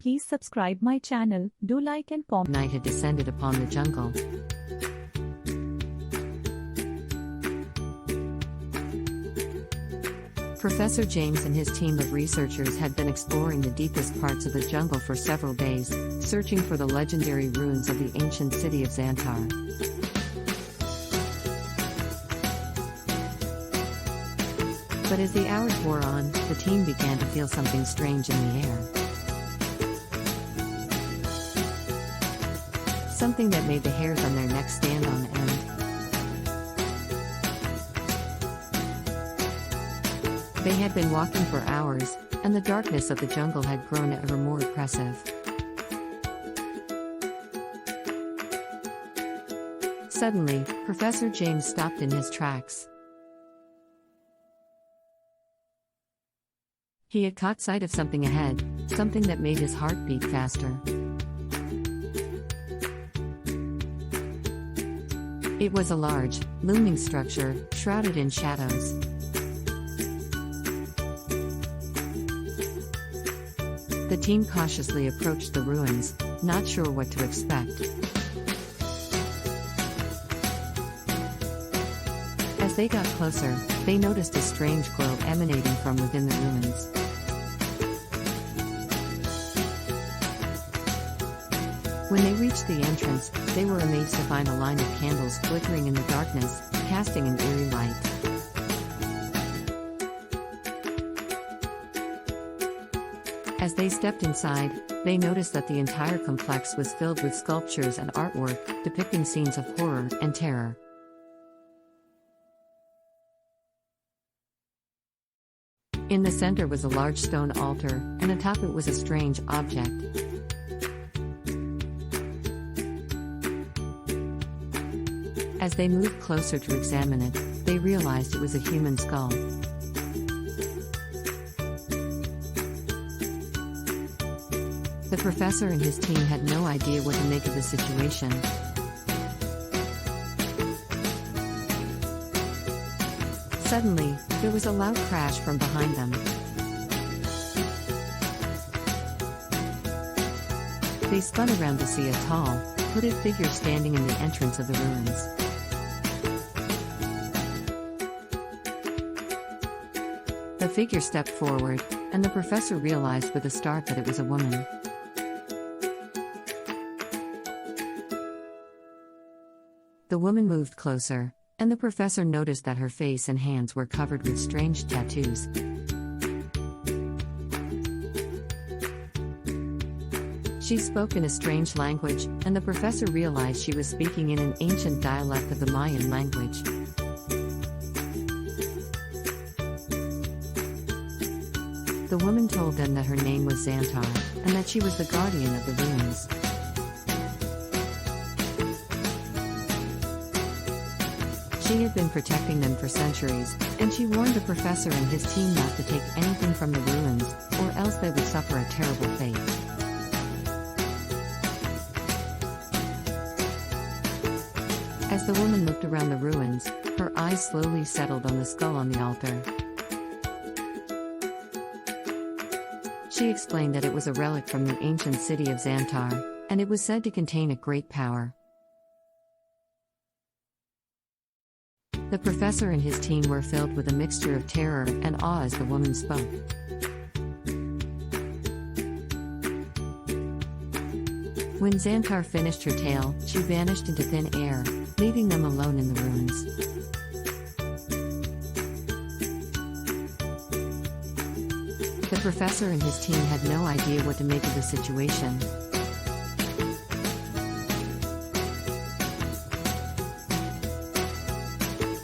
Please subscribe my channel, do like and comment. Night had descended upon the jungle. Professor James and his team of researchers had been exploring the deepest parts of the jungle for several days, searching for the legendary ruins of the ancient city of Xantar. But as the hours wore on, the team began to feel something strange in the air. Something that made the hairs on their necks stand on end. They had been walking for hours, and the darkness of the jungle had grown ever more oppressive. Suddenly, Professor James stopped in his tracks. He had caught sight of something ahead, something that made his heart beat faster. It was a large, looming structure, shrouded in shadows. The team cautiously approached the ruins, not sure what to expect. As they got closer, they noticed a strange glow emanating from within the ruins. When they reached the entrance, they were amazed to find a line of candles flickering in the darkness, casting an eerie light. As they stepped inside, they noticed that the entire complex was filled with sculptures and artwork, depicting scenes of horror and terror. In the center was a large stone altar, and atop it was a strange object. As they moved closer to examine it, they realized it was a human skull. The professor and his team had no idea what to make of the situation. Suddenly, there was a loud crash from behind them. They spun around to see a tall, hooded figure standing in the entrance of the ruins. The figure stepped forward, and the professor realized with a start that it was a woman. The woman moved closer, and the professor noticed that her face and hands were covered with strange tattoos. She spoke in a strange language, and the professor realized she was speaking in an ancient dialect of the Mayan language. The woman told them that her name was Xantar, and that she was the guardian of the ruins. She had been protecting them for centuries, and she warned the professor and his team not to take anything from the ruins, or else they would suffer a terrible fate. As the woman looked around the ruins, her eyes slowly settled on the skull on the altar. She explained that it was a relic from the ancient city of Xantar, and it was said to contain a great power. The professor and his team were filled with a mixture of terror and awe as the woman spoke. When Xantar finished her tale, she vanished into thin air, leaving them alone in the ruins. The professor and his team had no idea what to make of the situation.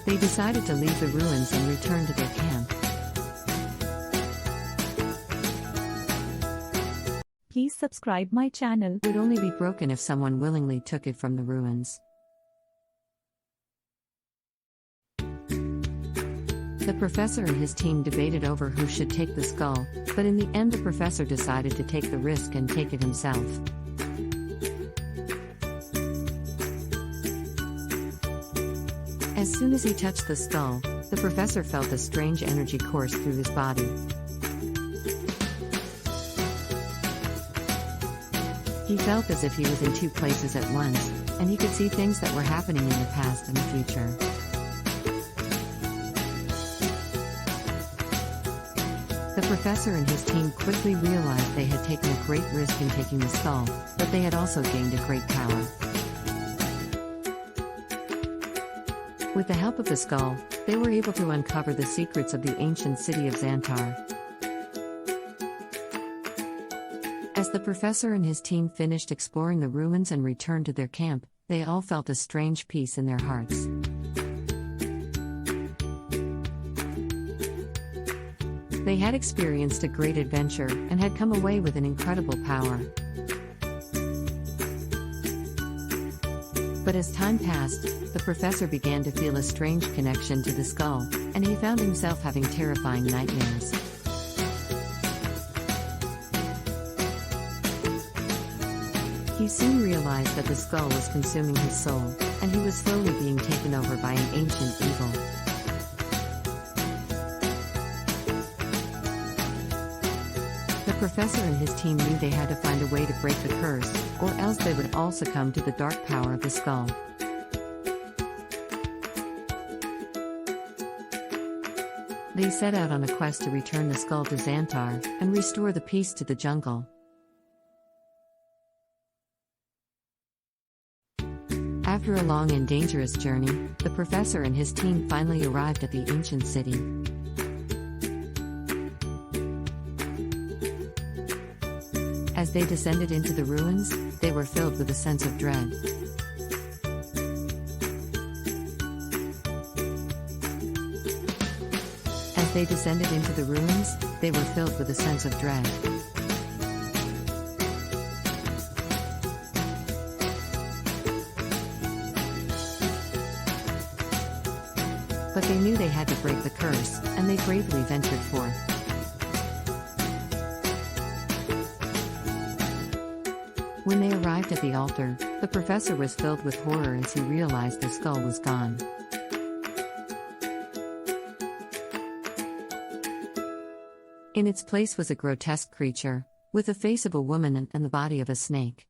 They decided to leave the ruins and return to their camp. Please subscribe my channel. It would only be broken if someone willingly took it from the ruins. The professor and his team debated over who should take the skull, but in the end the professor decided to take the risk and take it himself. As soon as he touched the skull, the professor felt a strange energy course through his body. He felt as if he was in two places at once, and he could see things that were happening in the past and the future. The professor and his team quickly realized they had taken a great risk in taking the skull, but they had also gained a great power. With the help of the skull, they were able to uncover the secrets of the ancient city of Xantar. As the professor and his team finished exploring the ruins and returned to their camp, they all felt a strange peace in their hearts. They had experienced a great adventure and had come away with an incredible power. But as time passed, the professor began to feel a strange connection to the skull, and he found himself having terrifying nightmares. He soon realized that the skull was consuming his soul, and he was slowly being taken over by an ancient evil. The professor and his team knew they had to find a way to break the curse, or else they would all succumb to the dark power of the skull. They set out on a quest to return the skull to Xantar and restore the peace to the jungle. After a long and dangerous journey, the professor and his team finally arrived at the ancient city. As they descended into the ruins, they were filled with a sense of dread. As they descended into the ruins, they were filled with a sense of dread. But they knew they had to break the curse, and they bravely ventured forth. When they arrived at the altar, the professor was filled with horror as he realized the skull was gone. In its place was a grotesque creature, with the face of a woman and the body of a snake.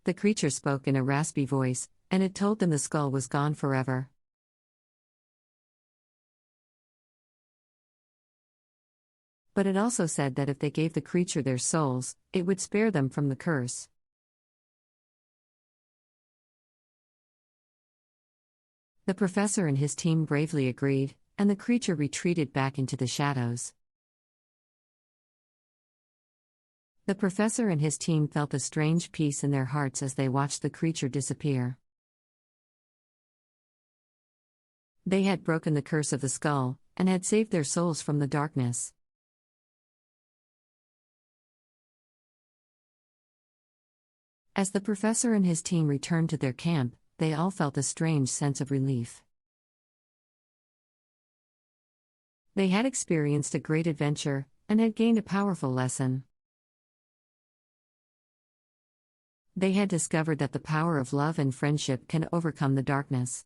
The creature spoke in a raspy voice, and it told them the skull was gone forever. But it also said that if they gave the creature their souls, it would spare them from the curse. The professor and his team bravely agreed, and the creature retreated back into the shadows. The professor and his team felt a strange peace in their hearts as they watched the creature disappear. They had broken the curse of the skull, and had saved their souls from the darkness. As the professor and his team returned to their camp, they all felt a strange sense of relief. They had experienced a great adventure, and had gained a powerful lesson. They had discovered that the power of love and friendship can overcome the darkness.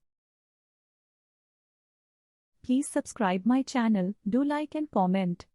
Please subscribe my channel, do like and comment.